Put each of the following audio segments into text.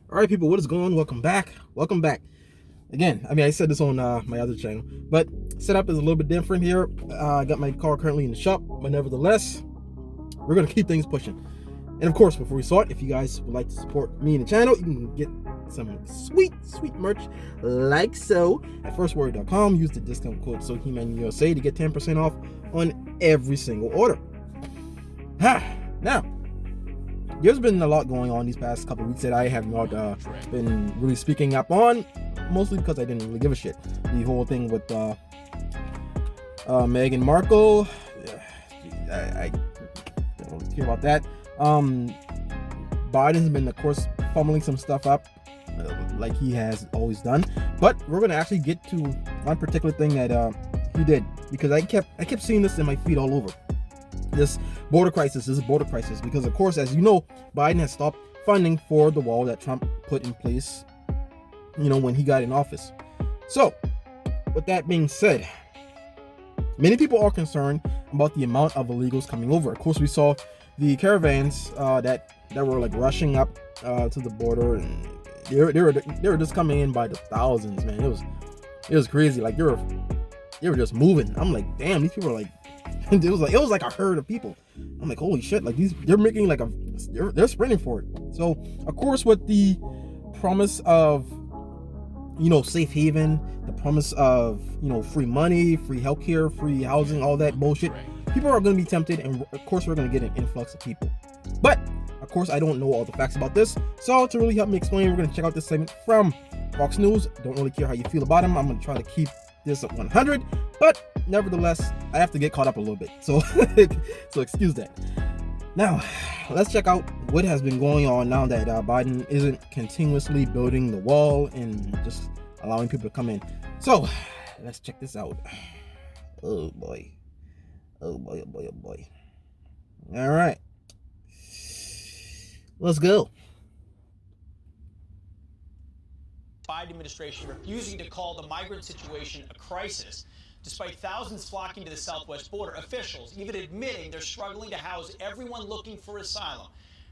All right, people, what is going on? Welcome back. Welcome back. Again, I said this on my other channel, but setup is a little bit different here. I got my car currently in the shop, but nevertheless, we're going to keep things pushing. And of course, before we start, if you guys would like to support me and the channel, you can get some sweet merch like so at firstword.com. Use the discount code SOHEMANUSA to get 10% off on every single order. Now, there's been a lot going on these past couple weeks that I have not been really speaking up on, mostly because I didn't really give a shit. The whole thing with Meghan Markle, I don't really care about that. Biden's been, of course, fumbling some stuff up, like he has always done. But we're gonna actually get to one particular thing that he did, because I kept seeing this in my feed all over. This border crisis, because of course, as you know, Biden has stopped funding for the wall that Trump put in place, when he got in office. So, with that being said, many people are concerned about the amount of illegals coming over. Of course, we saw the caravans that were like rushing up to the border, and they were just coming in by the thousands, man. It was crazy. Like they were just moving. I'm like, damn, these people are like, it was like a herd of people. I'm like, holy shit, like they're making like they're sprinting for it. So of course, with the promise of safe haven, the promise of free money, free healthcare, free housing, all that bullshit, people are going to be tempted, and of course we're going to get an influx of people. But of course, I don't know all the facts about this, so to really help me explain, we're going to check out this segment from Fox News. Don't really care how you feel about him. I'm going to try to keep this at 100, but nevertheless, I have to get caught up a little bit, so so excuse that. Now, let's check out what has been going on now that Biden isn't continuously building the wall and just allowing people to come in. So, let's check this out. Oh boy. Oh boy, oh boy, oh boy. All right. Let's go. Biden administration refusing to call the migrant situation a crisis, despite thousands flocking to the southwest border. Officials even admitting they're struggling to house everyone looking for asylum.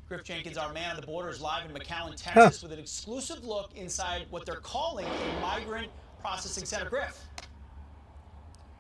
Griff Jenkins, our man on the border, is live in McAllen, Texas, with an exclusive look inside what they're calling a migrant processing center. Griff.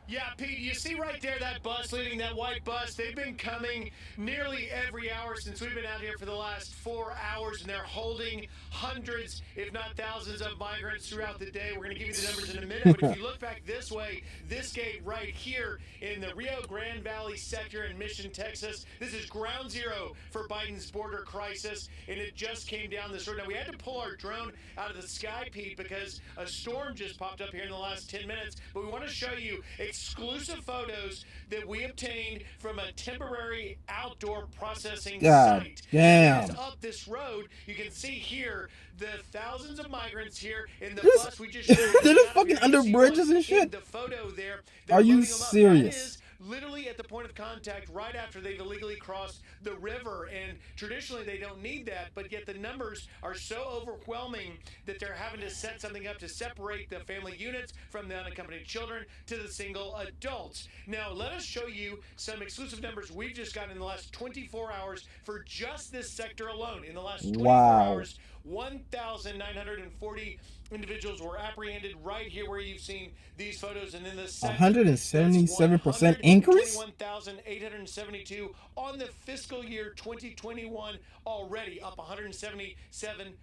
Yeah, Pete, you see right there that bus leading, that white bus? They've been coming nearly every hour since we've been out here for the last 4 hours, and they're holding hundreds, if not thousands, of migrants throughout the day. We're going to give you the numbers in a minute, but if you look back this way, this gate right here in the Rio Grande Valley sector in Mission, Texas, this is ground zero for Biden's border crisis, and it just came down this road. Now, we had to pull our drone out of the sky, Pete, because a storm just popped up here in the last 10 minutes, but we want to show you exclusive photos that we obtained from a temporary outdoor processing site. Damn. Up this road, you can see here the thousands of migrants here in the bus we just showed. They're just fucking under bridges and shit. The photo there. Are you serious? Literally at the point of contact right after they've illegally crossed the river, and traditionally they don't need that, but yet the numbers are so overwhelming that they're having to set something up to separate the family units from the unaccompanied children to the single adults. Now let us show you some exclusive numbers we've just gotten in the last 24 hours for just this sector alone. In the last 24 hours, 1,940 individuals were apprehended right here where you've seen these photos, and in the 177% increase, 21,872 on the fiscal year 2021 already, up 177%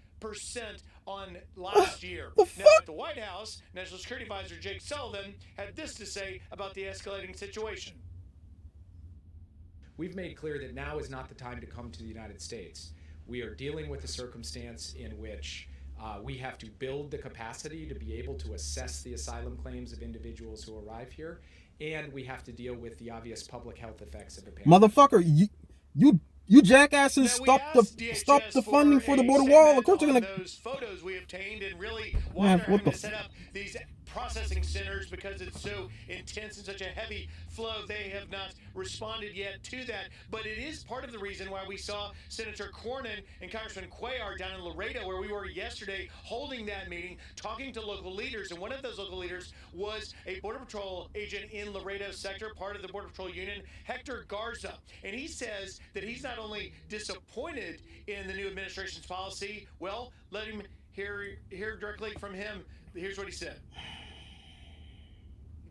on last year. Now at the White House, National Security Advisor Jake Sullivan had this to say about the escalating situation. We've made clear that now is not the time to come to the United States. We are dealing with a circumstance in which we have to build the capacity to be able to assess the asylum claims of individuals who arrive here, and we have to deal with the obvious public health effects of a pandemic. Motherfucker, you jackasses, stop the funding for the border wall. Of course they're gonna. Those photos we obtained, and really why they're having to set up these processing centers because it's so intense and such a heavy flow. They have not responded yet to that, but it is part of the reason why we saw Senator Cornyn and Congressman Cuellar down in Laredo, where we were yesterday, holding that meeting, talking to local leaders. And one of those local leaders was a Border Patrol agent in Laredo sector, part of the Border Patrol Union, Hector Garza. And he says that he's not only disappointed in the new administration's policy, well, let him hear directly from him. Here's what he said.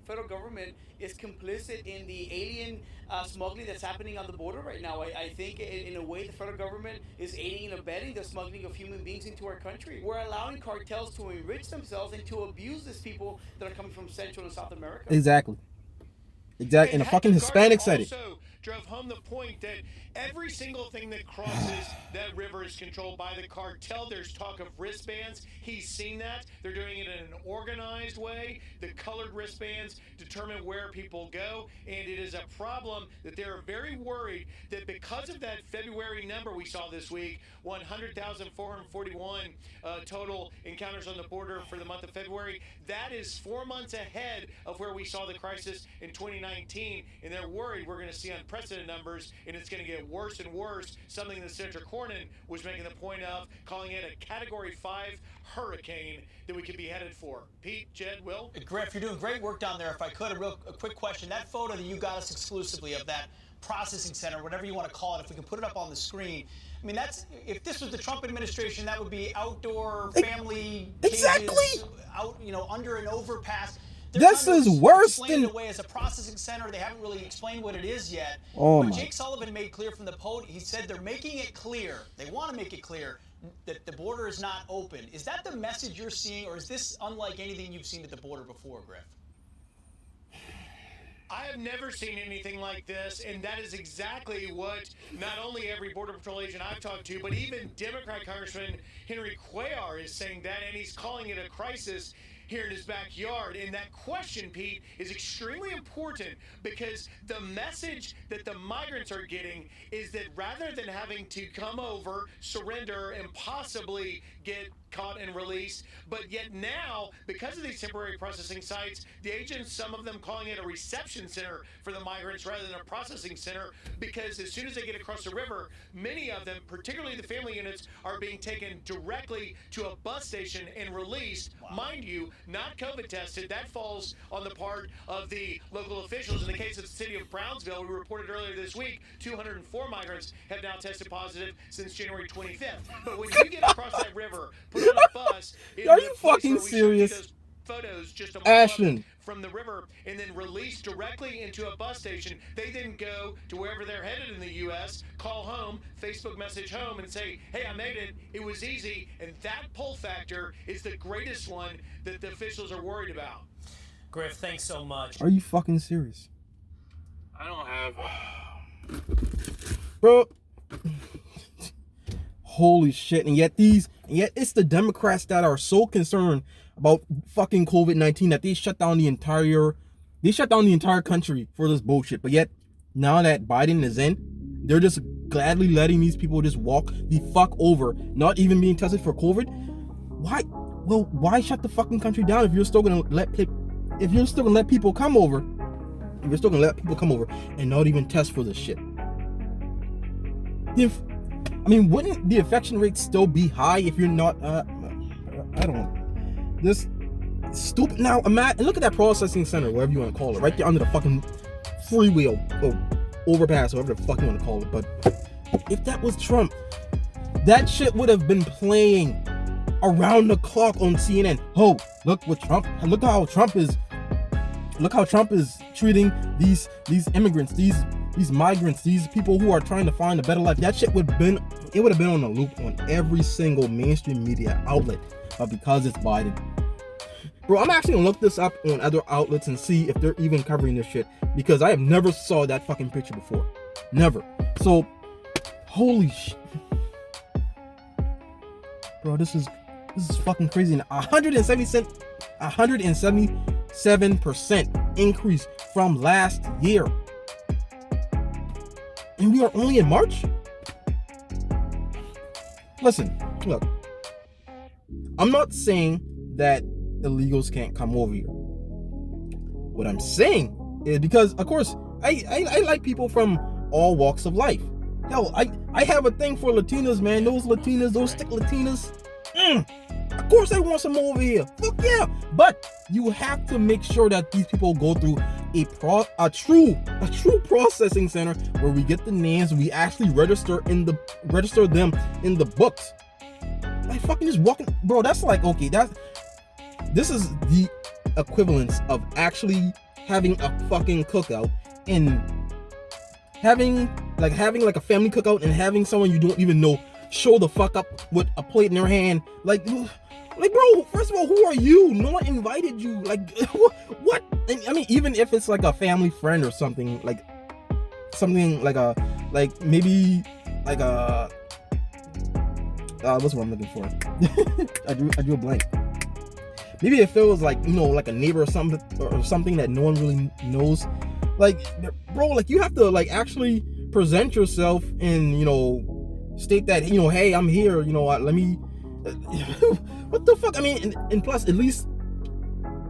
Federal government is complicit in the alien smuggling that's happening on the border right now. I think in a way the federal government is aiding and abetting the smuggling of human beings into our country. We're allowing cartels to enrich themselves and to abuse these people that are coming from Central and South America. Exactly. In a fucking Hispanic setting. Also drove home the point that every single thing that crosses that river is controlled by the cartel. There's talk of wristbands. He's seen that. They're doing it in an organized way. The colored wristbands determine where people go, and it is a problem that they're very worried that because of that February number we saw this week, 100,441 total encounters on the border for the month of February, that is 4 months ahead of where we saw the crisis in 2019, and they're worried we're going to see unprecedented numbers, and it's going to get worse and worse, something that Senator Cornyn was making the point of, calling it a Category 5 hurricane that we could be headed for. Pete, Jed, Will? Griff, you're doing great work down there. If I could, a quick question. That photo that you got us exclusively of that processing center, whatever you want to call it, if we can put it up on the screen. I mean, that's, if this was the Trump administration, that would be outdoor family cages, out, under an overpass. This is worse than away as a processing center. They haven't really explained what it is yet. Oh but Jake Sullivan made clear from the podium. He said they're making it clear. They want to make it clear that the border is not open. Is that the message you're seeing, or is this unlike anything you've seen at the border before, Griff? I have never seen anything like this, and that is exactly what not only every Border Patrol agent I've talked to, but even Democrat Congressman Henry Cuellar is saying that, and he's calling it a crisis here in his backyard. And that question, Pete, is extremely important because the message that the migrants are getting is that rather than having to come over, surrender, and possibly get caught and released, but yet now, because of these temporary processing sites, the agents, some of them calling it a reception center for the migrants rather than a processing center, because as soon as they get across the river, many of them, particularly the family units, are being taken directly to a bus station and released. Wow. Mind you, not COVID tested. That falls on the part of the local officials. In the case of the city of Brownsville, we reported earlier this week, 204 migrants have now tested positive since January 25th. But when you get across that river, put on a bus, are you fucking serious? Photos just a Ashton from the river and then released directly into a bus station. They then go to wherever they're headed in the U.S., call home, Facebook message home and say, hey, I made it. It was easy. And that pull factor is the greatest one that the officials are worried about. Griff, thanks so much. Are you fucking serious? I don't have... Bro. Holy shit. And yet it's the Democrats that are so concerned about fucking COVID-19 that they shut down the entire country for this bullshit. But yet, now that Biden is in, they're just gladly letting these people just walk the fuck over, not even being tested for COVID. Why? Well, why shut the fucking country down if you're still gonna let people come over? If you're still gonna let people come over and not even test for this shit. Wouldn't the infection rate still be high if you're not? I don't know. This stupid. Now, imagine, look at that processing center, whatever you want to call it, right there under the fucking freeway or overpass, or whatever the fuck you want to call it. But if that was Trump, that shit would have been playing around the clock on CNN. Oh, look how Trump is treating these immigrants, these migrants, these people who are trying to find a better life. That shit would have been on a loop on every single mainstream media outlet. But because it's Biden. Bro, I'm actually gonna look this up on other outlets and see if they're even covering this shit, because I have never saw that fucking picture before. Never. So, holy shit. Bro, this is fucking crazy. 177% increase from last year. And we are only in March? Listen, look. I'm not saying that illegals can't come over here. What I'm saying is because, of course, I like people from all walks of life. Yo, I have a thing for Latinas, man. Those Latinas, those stick Latinas. Of course I want some over here. Fuck yeah. But you have to make sure that these people go through a true processing center where we get the names, we actually register them in the books. Like fucking just walking, bro, that's like, okay, this is the equivalence of actually having a fucking cookout and having like a family cookout and having someone you don't even know show the fuck up with a plate in their hand. Like bro, first of all, who are you? No one invited you. Like what? I mean, even if it's like a family friend or something like maybe like a what's what I'm looking for? I drew a blank. Maybe if it was like, you know, like a neighbor or something that no one really knows. Like, bro, like you have to like actually present yourself and, you know, state that, you know, hey, I'm here, you know, let me what the fuck? I mean, and plus, at least,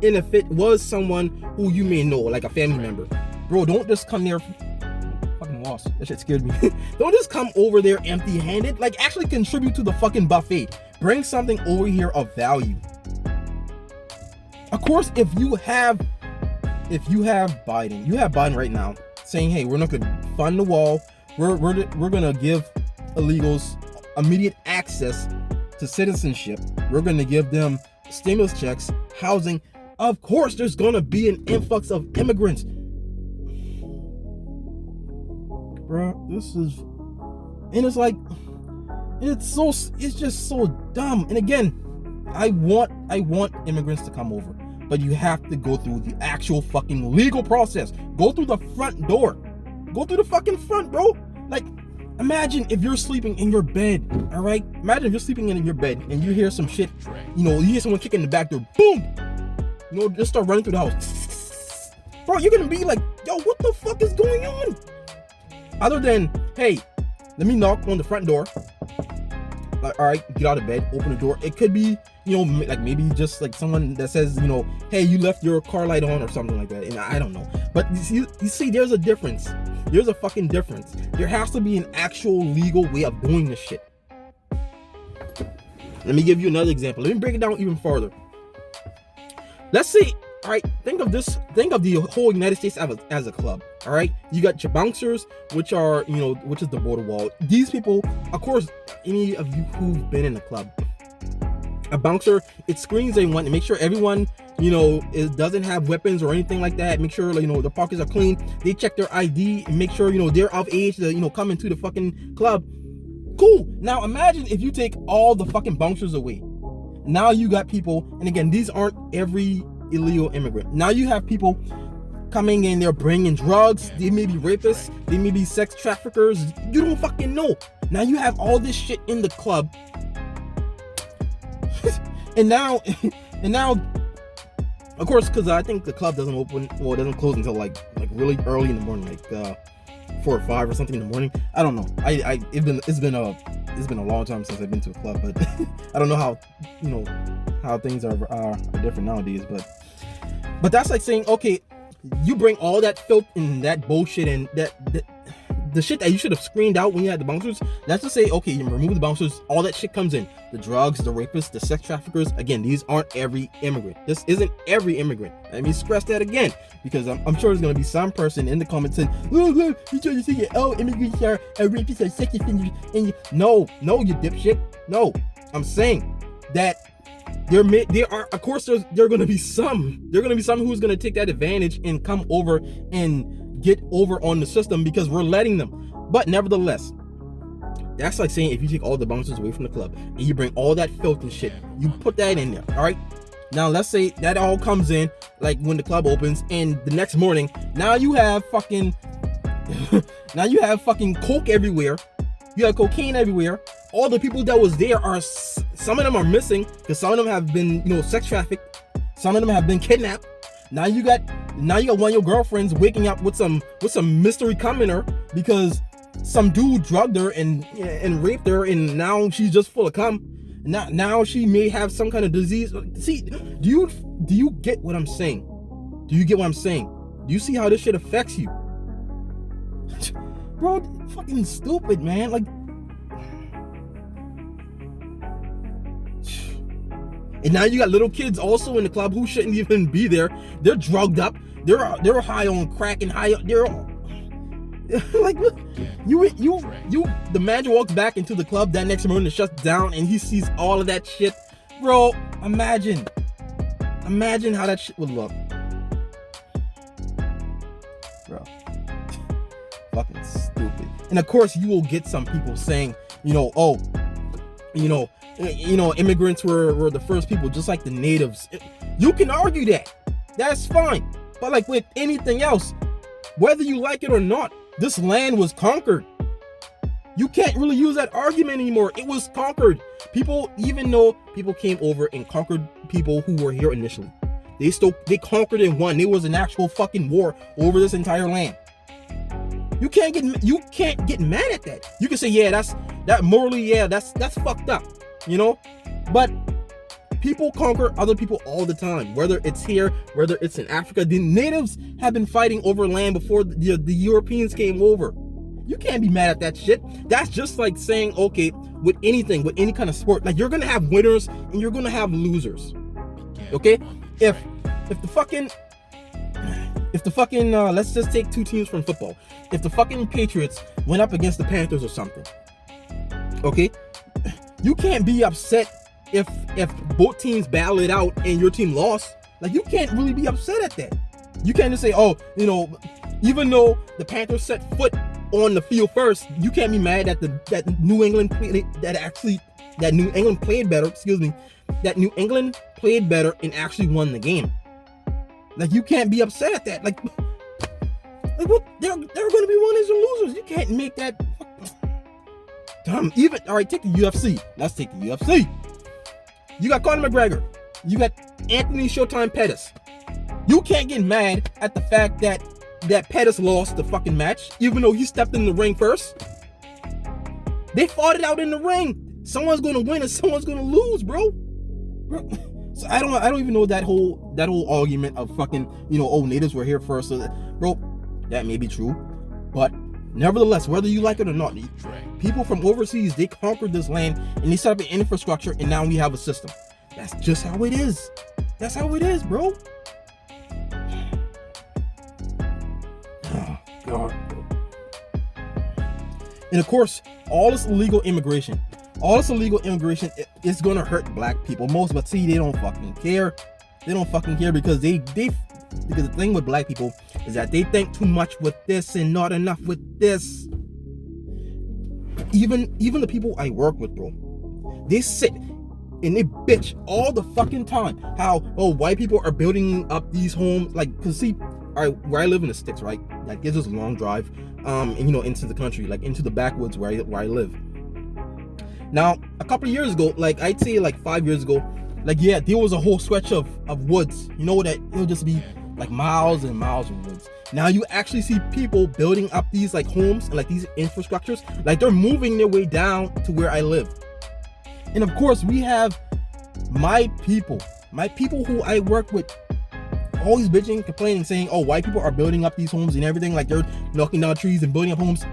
and if it was someone who you may know, like a family member, bro, don't just come there. Fucking lost. That shit scared me. Don't just come over there empty-handed. Like, actually contribute to the fucking buffet. Bring something over here of value. Of course, if you have Biden right now saying, hey, we're not gonna fund the wall. We're gonna give illegals immediate access to citizenship. We're gonna give them stimulus checks, housing. Of course, there's gonna be an influx of immigrants. Bro, this is, and it's like, it's just so dumb. And again, I want immigrants to come over, but you have to go through the actual fucking legal process. Go through the front door. Go through the fucking front, bro. Like, imagine if you're sleeping in your bed, all right? Imagine if you're sleeping in your bed and you hear some shit, you know, you hear someone kicking the back door, boom! You know, just start running through the house. Bro, you're gonna be like, yo, what the fuck is going on? Other than, hey, let me knock on the front door. Like, all right, get out of bed, open the door. It could be, you know, like maybe just like someone that says, you know, hey, you left your car light on or something like that. And I don't know. But you see, there's a difference. There's a fucking difference. There has to be an actual legal way of doing this shit. Let me give you another example. Let me break it down even further. Let's say, all right, think of the whole United States as a club. All right, you got your bouncers, which are, you know, which is the border wall. These people, of course, any of you who've been in a club, a bouncer, it screens everyone to make sure everyone, you know, doesn't have weapons or anything like that. Make sure, you know, the pockets are clean. They check their ID and make sure, you know, they're of age to, you know, come into the fucking club. Cool. Now imagine if you take all the fucking bouncers away. Now you got people, and again, these aren't every illegal immigrant. Now you have people coming in, they're bringing drugs. They may be rapists. They may be sex traffickers. You don't fucking know. Now you have all this shit in the club. and now, of course, because I think the club doesn't open, well, it doesn't close until like really early in the morning, like 4 or 5 or something in the morning. I don't know. It's been a long time since I've been to a club, but I don't know how, you know, how things are different nowadays. But that's like saying, okay, you bring all that filth and that bullshit and that the shit that you should have screened out when you had the bouncers. Let's just say, okay, you remove the bouncers, all that shit comes in. The drugs, the rapists, the sex traffickers. Again, these aren't every immigrant. This isn't every immigrant. Let me stress that again, because I'm sure there's gonna be some person in the comments saying, oh, you trying to say, oh, immigrants are rapists or sex offenders. And no, you dipshit. No, I'm saying that there are, of course, there are gonna be some who's gonna take that advantage and come over and get over on the system because we're letting them. But nevertheless, that's like saying if you take all the bouncers away from the club and you bring all that filth and shit, you put that in there, all right? Now let's say that all comes in like when the club opens, and the next morning, now you have fucking coke everywhere. You have cocaine everywhere. All the people that was there are, some of them are missing because some of them have been, you know, sex trafficked. Some of them have been kidnapped. Now you got one of your girlfriends waking up with some mystery commenter because some dude drugged her and raped her, and now she's just full of cum. Now she may have some kind of disease. See, do you get what I'm saying? Do you get what I'm saying? Do you see how this shit affects you? Bro, fucking stupid, man. Like, and now you got little kids also in the club who shouldn't even be there. They're drugged up. They're high on crack and high. They're all, like, the manager walks back into the club that next morning, it shuts down, and he sees all of that shit. Bro, imagine how that shit would look. Bro, fucking stupid. And of course, you will get some people saying, immigrants were the first people, just like the natives. You can argue that. That's fine. But like with anything else, whether you like it or not, this land was conquered. You can't really use that argument anymore. It was conquered. Even though people came over and conquered people who were here initially, they conquered and won. There was an actual fucking war over this entire land. You can't get mad at that. You can say, yeah, that's fucked up, But people conquer other people all the time, whether it's here, whether it's in Africa. The natives have been fighting over land before the Europeans came over. You can't be mad at that shit. That's just like saying, okay, with anything, with any kind of sport, like you're gonna have winners and you're gonna have losers. Okay? If the fucking let's just take two teams from football. If the fucking Patriots went up against the Panthers or something, okay, you can't be upset if both teams battle it out and your team lost. Like, you can't really be upset at that. You can't just say, even though the Panthers set foot on the field first, you can't be mad that that New England played better. That New England played better and actually won the game. Like, you can't be upset at that. Like what? There are going to be winners and losers. You can't make that dumb. All right, take the UFC. Let's take the UFC. You got Conor McGregor. You got Anthony Showtime Pettis. You can't get mad at the fact that Pettis lost the fucking match, even though he stepped in the ring first. They fought it out in the ring. Someone's gonna win and someone's gonna lose, bro. So I don't even know that whole argument of fucking, natives were here first. So bro, that may be true, but nevertheless, whether you like it or not, people from overseas, they conquered this land and they set up an infrastructure, and now we have a system. That's just how it is. That's how it is, bro. Oh, God. And of course, all this illegal immigration is gonna hurt black people most, but see, they don't fucking care. They don't fucking care because because the thing with black people is that they think too much with this and not enough with this. Even the people I work with, bro, they sit and they bitch all the fucking time how, white people are building up these homes, like, cause see, all right, where I live in the sticks, right, like there's this long drive and into the country, like into the backwoods where I live. Now, a couple of years ago, like I'd say like 5 years ago, like, yeah, there was a whole stretch of woods, that it'll just be like miles and miles of woods. Now you actually see people building up these like homes and like these infrastructures, like they're moving their way down to where I live. And of course, we have my people who I work with, always bitching, complaining, saying, white people are building up these homes and everything, like they're knocking down trees and building up homes.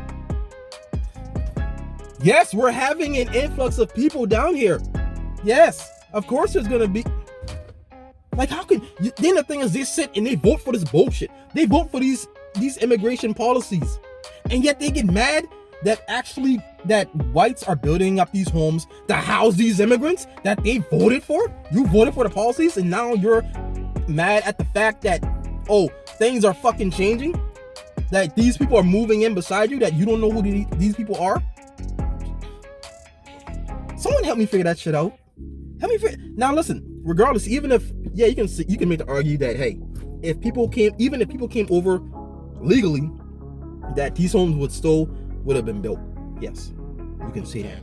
Yes, we're having an influx of people down here. Yes, of course there's gonna be. Like, how can you? Then the thing is, they sit and they vote for this bullshit. They vote for these immigration policies, and yet they get mad that whites are building up these homes to house these immigrants that they voted for. You voted for the policies, and now you're mad at the fact that things are fucking changing. That these people are moving in beside you. That you don't know who these people are. Someone help me figure that shit out. Now listen, regardless, even if, yeah, you can make the argument that, hey, if people came over legally, that these homes would have been built. Yes, you can say that.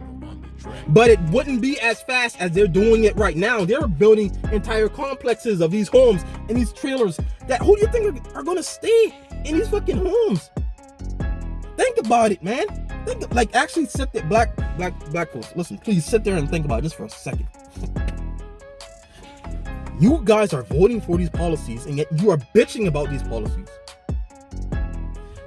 But it wouldn't be as fast as they're doing it right now. They're building entire complexes of these homes and these trailers that, who do you think are going to stay in these fucking homes? Think about it, man. Like, actually sit there, black folks, listen, please sit there and think about it just for a second. You guys are voting for these policies, and yet you are bitching about these policies.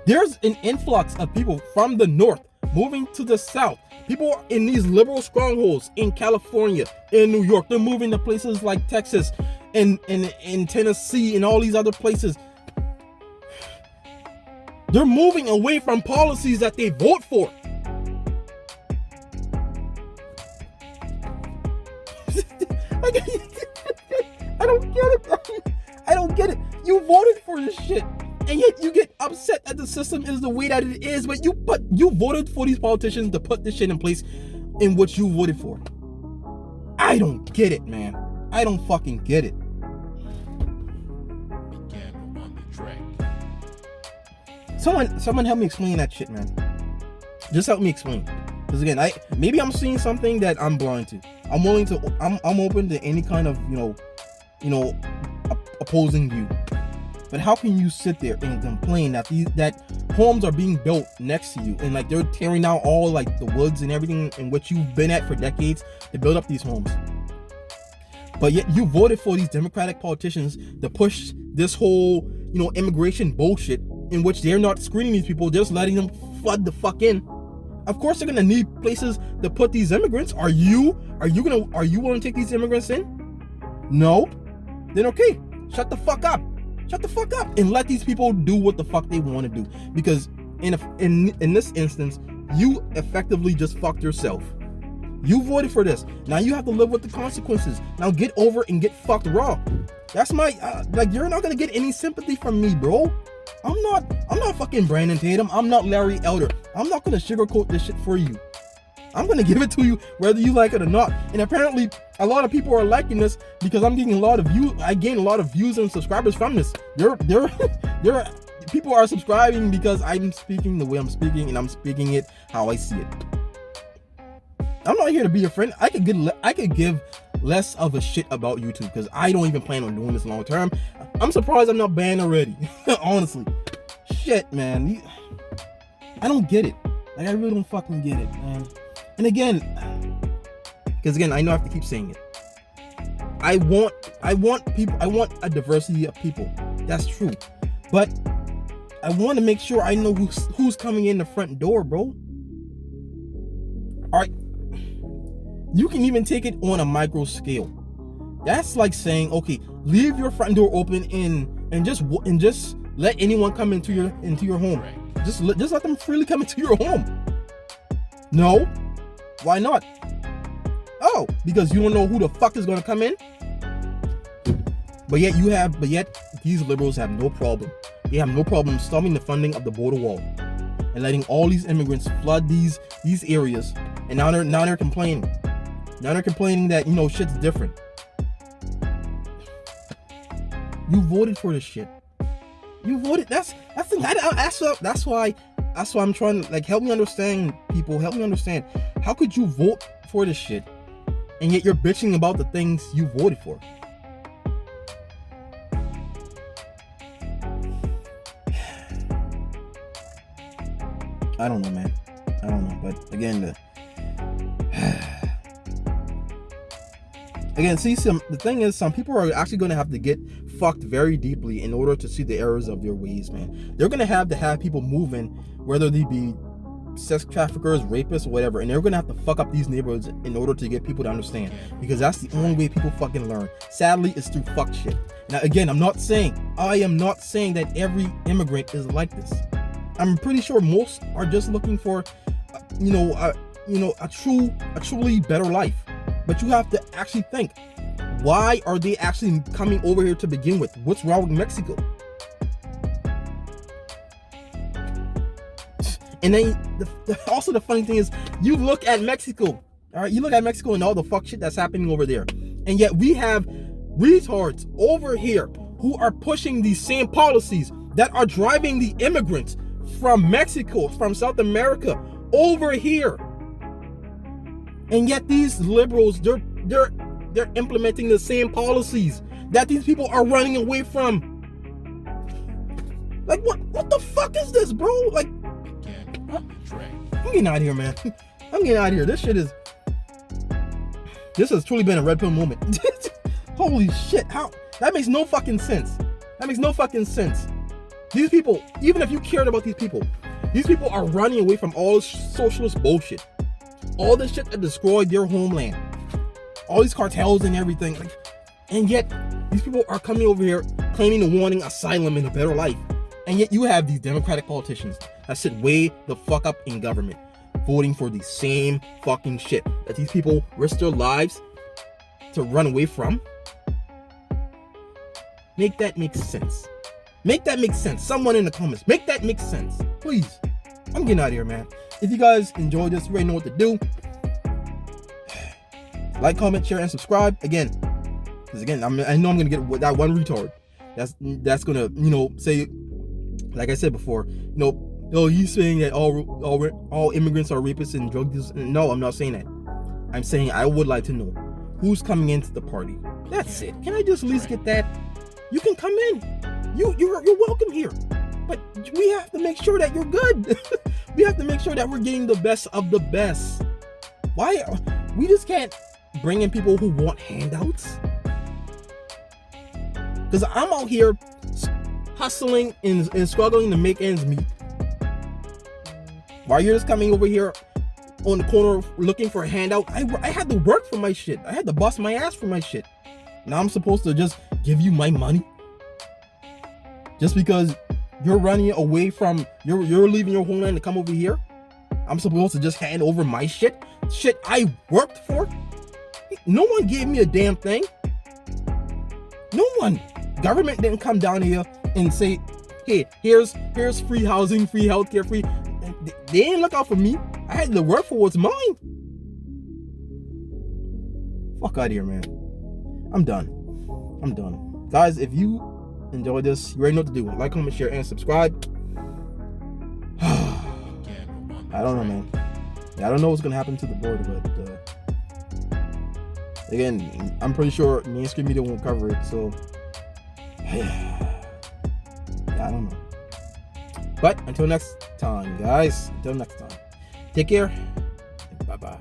There's an influx of people from the north moving to the south. People in these liberal strongholds in California, in New York, they're moving to places like Texas and Tennessee and all these other places. They're moving away from policies that they vote for. I don't get it. I don't get it. You voted for this shit, and yet you get upset that the system is the way that it is. But you voted for these politicians to put this shit in place in which you voted for. I don't get it, man. I don't fucking get it. Someone help me explain that shit, man. Just help me explain. Because again, maybe I'm seeing something that I'm blind to. I'm open to any kind of opposing view. But how can you sit there and complain that homes are being built next to you, and like they're tearing down all like the woods and everything in which you've been at for decades to build up these homes? But yet you voted for these Democratic politicians to push this whole immigration bullshit, in which they're not screening these people, they're just letting them flood the fuck in. Of course they're gonna need places to put these immigrants. Are you willing to take these immigrants in? No? Then okay, shut the fuck up. Shut the fuck up and let these people do what the fuck they want to do. Because in this instance, you effectively just fucked yourself. You voted for this. Now you have to live with the consequences. Now get over and get fucked raw. That's my you're not gonna get any sympathy from me, bro. I'm not fucking Brandon Tatum. I'm not Larry Elder. I'm not gonna sugarcoat this shit for you. I'm gonna give it to you whether you like it or not. And apparently a lot of people are liking this because I'm getting a lot of views. I gain a lot of views and subscribers from this. People are subscribing because I'm speaking the way I'm speaking, and I'm speaking it how I see it. I'm not here to be your friend. I could give less of a shit about YouTube because I don't even plan on doing this long term. I'm surprised I'm not banned already. Honestly. Shit, man. I don't get it. Like, I really don't fucking get it, man. And again, I know I have to keep saying it. I want a diversity of people. That's true. But I want to make sure I know who's coming in the front door, bro. Alright. You can even take it on a micro scale. That's like saying, okay, leave your front door open and just let anyone come into your home. Just let them freely come into your home. No. Why not? Oh, because you don't know who the fuck is gonna come in? But yet these liberals have no problem. They have no problem stopping the funding of the border wall and letting all these immigrants flood these areas. And now they're complaining. Now they're complaining that shit's different. You voted for this shit. You voted. That's why I'm trying to help me understand, people. Help me understand. How could you vote for this shit and yet you're bitching about the things you voted for? I don't know, man. I don't know. But again, the thing is, some people are actually going to have to get fucked very deeply in order to see the errors of their ways, man. They're going to have people moving, whether they be sex traffickers, rapists, or whatever, and they're going to have to fuck up these neighborhoods in order to get people to understand, because that's the only way people fucking learn. Sadly, it's through fuck shit. Now, again, I am not saying that every immigrant is like this. I'm pretty sure most are just looking for, a truly better life. But you have to actually think, why are they actually coming over here to begin with? What's wrong with Mexico? And then also the funny thing is, you look at Mexico, all right? You look at Mexico and all the fuck shit that's happening over there. And yet we have retards over here who are pushing these same policies that are driving the immigrants from Mexico, from South America, over here. And yet these liberals, they're implementing the same policies that these people are running away from. Like, what the fuck is this, bro? Like, I'm getting out of here, man. I'm getting out of here. This has truly been a red pill moment. Holy shit. How? That makes no fucking sense. That makes no fucking sense. These people, even if you cared about these people are running away from all this socialist bullshit. All this shit that destroyed their homeland. All these cartels and everything. Like, and yet, these people are coming over here claiming and wanting asylum and a better life. And yet you have these Democratic politicians that sit way the fuck up in government, voting for the same fucking shit that these people risk their lives to run away from. Make that make sense. Make that make sense. Someone in the comments, make that make sense. Please. I'm getting out of here, man. If you guys enjoyed this, you already know what to do. Like, comment, share, and subscribe. Again, because again, I know I'm gonna get that one retard. That's gonna, say, like I said before, he's saying that all immigrants are rapists and drug dealers. No, I'm not saying that. I'm saying I would like to know who's coming into the party. That's it. Can I just at least get that? You can come in. You're welcome here. But we have to make sure that you're good. We have to make sure that we're getting the best of the best. Why? We just can't bring in people who want handouts. Because I'm out here hustling and struggling to make ends meet. While you're just coming over here on the corner looking for a handout, I had to work for my shit. I had to bust my ass for my shit. Now I'm supposed to just give you my money? Just because you're running away from, you're leaving your homeland to come over here? I'm supposed to just hand over my shit? Shit I worked for? No one gave me a damn thing. No one. Government didn't come down here and say, hey, here's free housing, free healthcare, free. They didn't look out for me. I had to work for what's mine. Fuck out of here, man. I'm done. Guys, if you enjoyed this, you already know what to do. Like, comment, share, and subscribe. I don't know, man. I don't know what's gonna happen to the border, but again, I'm pretty sure mainstream media won't cover it, so I don't know. But until next time, guys. Until next time. Take care. Bye-bye.